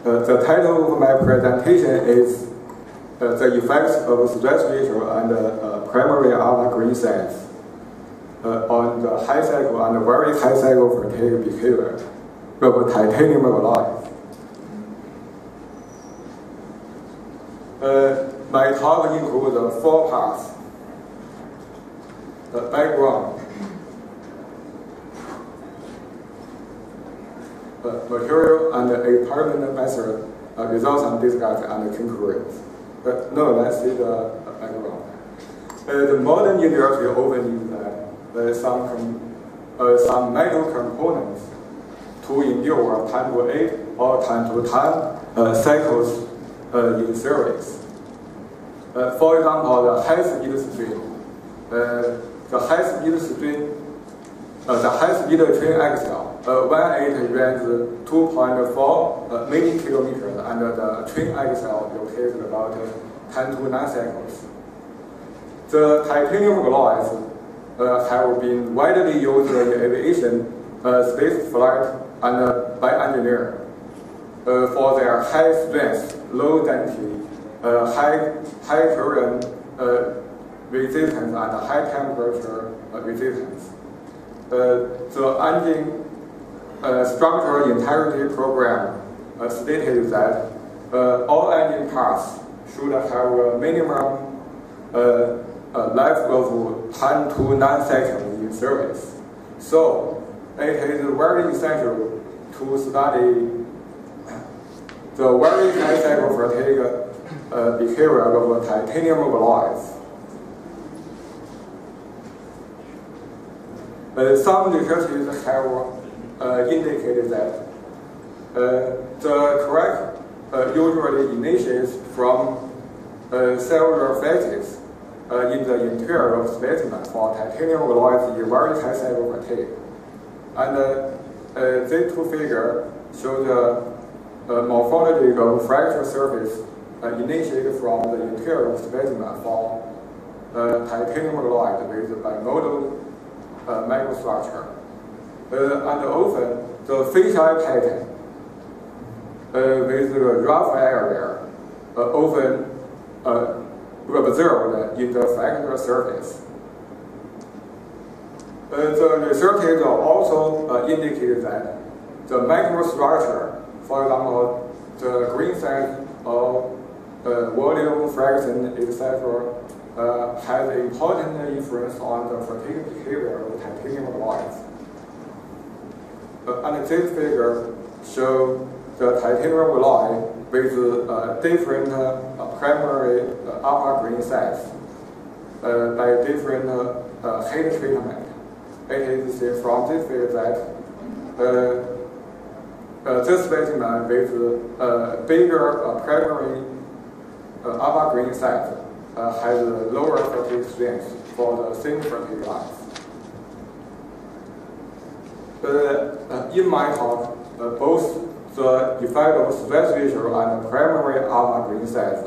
The title of my presentation is the effects of stress ratio and primary alpha green cells on the high cycle and very high cycle fatigue behavior of titanium alloys. My talk includes 4 parts: the background, material and experiment method, results and discuss and conclusions. Now let's see the background. The modern industry often uses some metal components to endure 10 to 8 or 10 to 10 cycles in series. For example, the high-speed string. The high-speed train axle, when it runs 2.4 millikilometers, and the train axle rotates about 10 to 9 cycles. The titanium alloys have been widely used in aviation, space flight, and by engineering for their high strength, low density, high current resistance, and high temperature resistance. The engine structural integrity program stated that all engine parts should have a minimum life of 10 to 9 seconds in service. So it is very essential to study the very high cycle fatigue behavior of titanium alloys. Some researchers have indicated that the crack usually initiates from several phases in the interior of specimen for titanium alloys in very high cycle fatigue. And these 2 figures show the morphology of fracture surface initiated from the interior of specimen for titanium alloy with bimodal microstructure. And often the fisheye pattern with the rough area often observed in the fracture surface. The researchers also indicated that the microstructure, for example, the grain size or volume fraction, etc., has important influence on the fatigue behavior of titanium alloys. And this figure shows the titanium alloy with different primary alpha green cells by different heat treatment. It is seen from this figure that this specimen with bigger primary alpha green cells has a lower fatigue strength for the thin fatigue lines. In my talk, both the effect of stress ratio and primary alpha green cells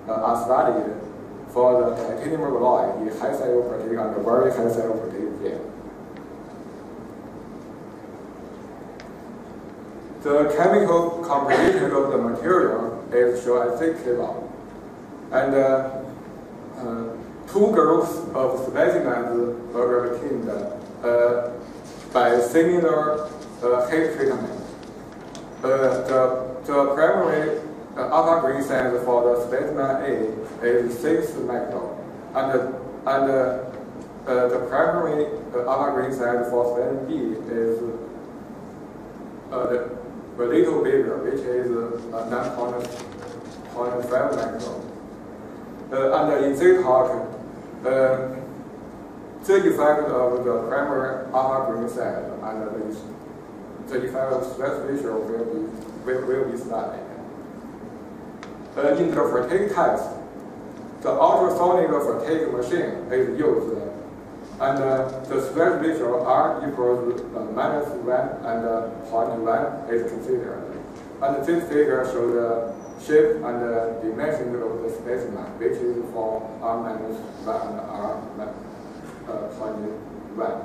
are studied for the titanium alloy in high cycle fatigue and very high cycle fatigue field. The chemical composition of the material is shown at this table. And 2 groups of specimens were obtained by similar heat treatment. The primary alpha green cells for the specimen A is 6 micron, and the primary alpha green cells for specimen B is a little bigger, which is 9.5 micron. And in this talk, the effect of the primary alpha green cell and the effect of stress ratio will be studied. In the fatigue test, the ultrasonic fatigue machine is used, and the stress ratio R equals -1 and 0.1 is considered. And this figure shows the shape and the dimension of the specimen, which is for R-1 and R-0.1.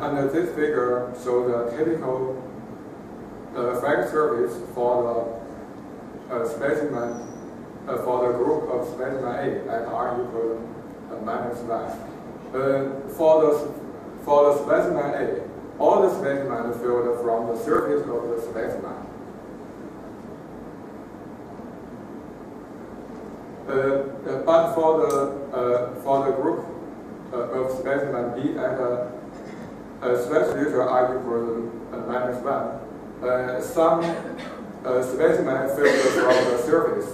And this figure shows the typical frag surface for the specimen for the group of specimen A at r equals -1. For the specimen A, all the specimen filled from the surface of the specimen. But for the group of specimen B at stress ratio r equals -1, some specimen filled from the surface,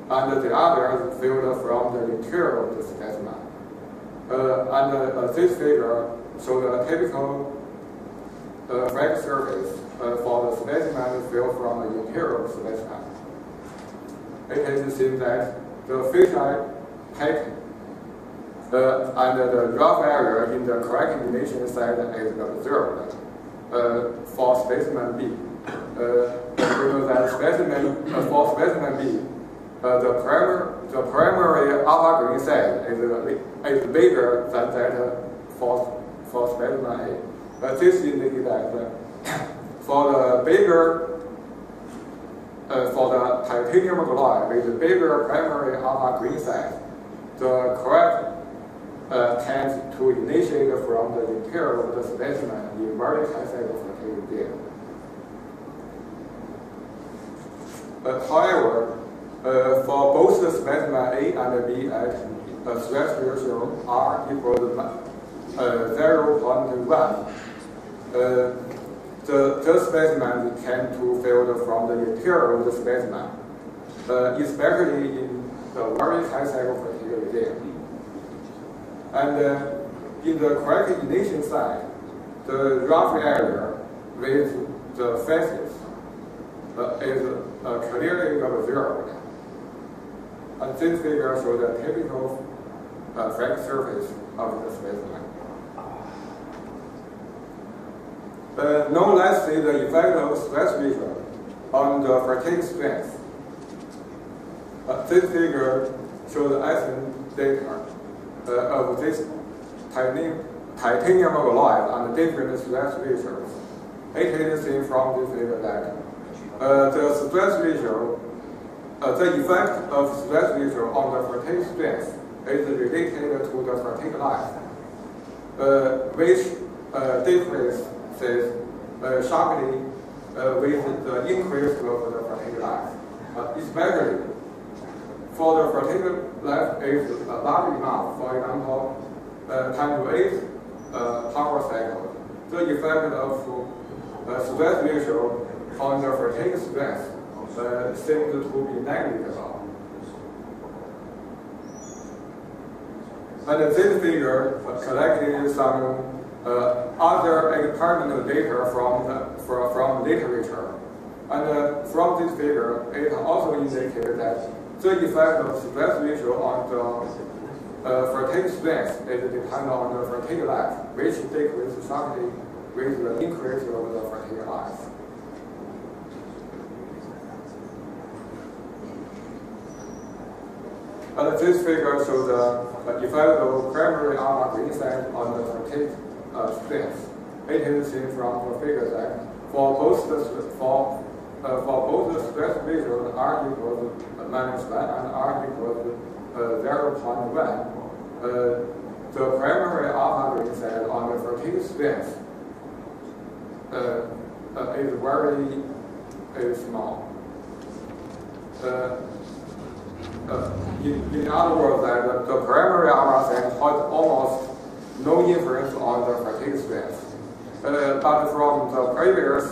and the others filled from the interior of the specimen. And this figure shows a typical frag surface for the specimen filled from the interior of the specimen. It is seen that the fisheye pattern and the rough area in the correct combination side is observed for specimen B. We know that for specimen B, the primary alpha green side is bigger than that for specimen A. This indicates that for the bigger for the titanium alloy with bigger primary alpha green side, the correct tends to initiate from the interior of the specimen in very high cycle fatigue data. However, for both the specimen A and B at stress ratio R equals 0.1, the specimen tend to fill from the interior of the specimen, especially in the very high cycle fatigue regime. And in the correct ignition side, the rough area with the faces is clearly observed. And this figure shows the typical frag surface of the specimen. Now let's see the effect of stress ratio on the fatigue strength. This figure shows the estimate data of this titanium alloy on different stress ratios. It is seen from this figure that the stress ratio, the effect of stress ratio on the fatigue strength is related to the fatigue life, which decreases sharply with the increase of the fatigue life, especially for the fatigue life is large enough, for example, 10⁸ power cycle. The effect of stress ratio on the fatigue strength seems to be negligible. And this figure collected some other experimental data from literature. And from this figure, it also indicates that the effect of stress ratio on the fatigue strength is dependent on the fatigue life, which decreases sharply with the increase of the fatigue life. And this figure shows the effect of primary alpha green side on the fatigue strength. It is seen from the figure that for both the stress ratios R equals -1 and R equals 0.1, the primary alpha green side on the fatigue strength is very small. In other words, that the primary alpha side has almost no influence on the fatigue strength. But from the previous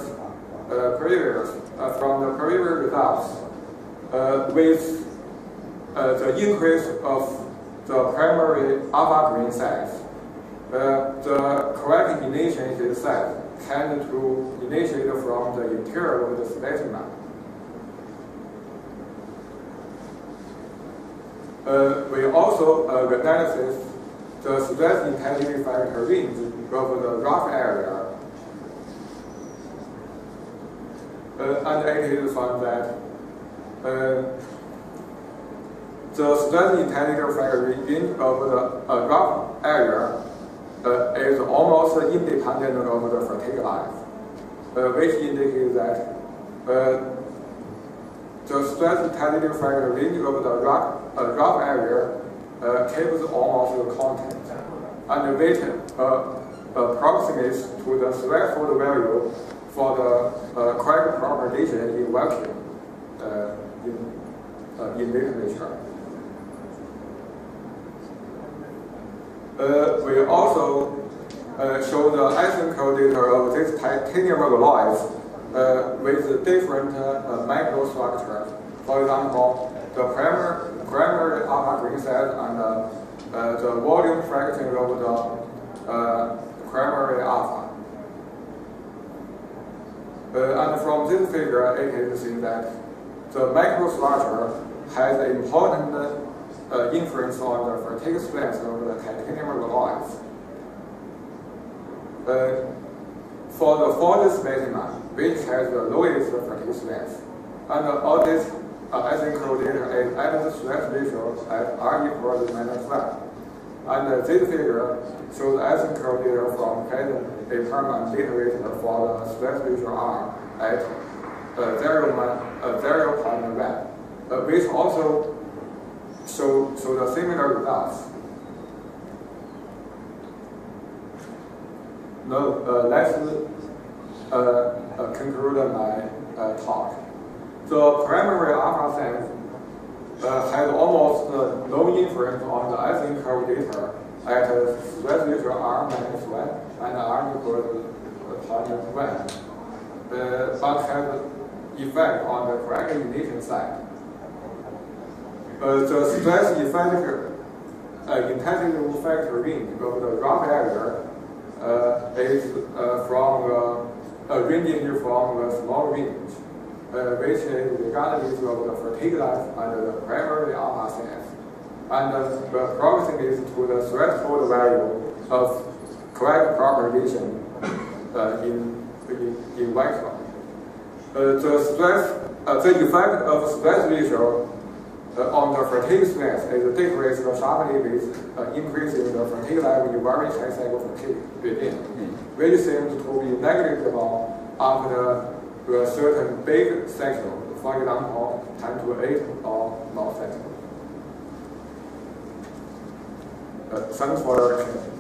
results, with the increase of the primary alpha green size, the correct initiation site tend to initiate from the interior of the specimen. We also analyze the stress intensity factor range of the rough area, and it is found that the stress intensity factor range of the rough area is almost independent of the fatigue life, which indicates that the stress intensity factor range of the rough area keeps almost constant, and the weight approximates to the threshold value for the correct propagation in vacuum in literature. We also show the asynchronous data of this titanium alloys with different microstructures. For example, the primary alpha green set and the volume fraction of the primary alpha. And from this figure, it is seen that the microstructure has an important influence on the fatigue strength of the titanium alloys. For the forged specimen, which has the lowest fatigue strength, and all this asynchronous data is at the stress ratio at R equals -1. And this figure shows asynchronous data from present a permanent literature for the stress ratio R at 0.1, which also show the similar results. Now, let's conclude my talk. The primary alpha sense has almost no influence on the asynchronous data at stress ratio R -1 and R equals +1, but has effect on the correct ignition side. The stress effect intensity factor range of the rough area is ranging from a small range, which is regardless of the fatigue life and the primary alpha sense, and approximates to the threshold value of correct propagation in vacuum. The effect of stress ratio on the fatigue strength is decreased sharply with increasing the fatigue level in very high cycle fatigue within, which seems to be negligible after a certain big cycle, for example, 10 to 8 or more cycle. Thanks for your attention.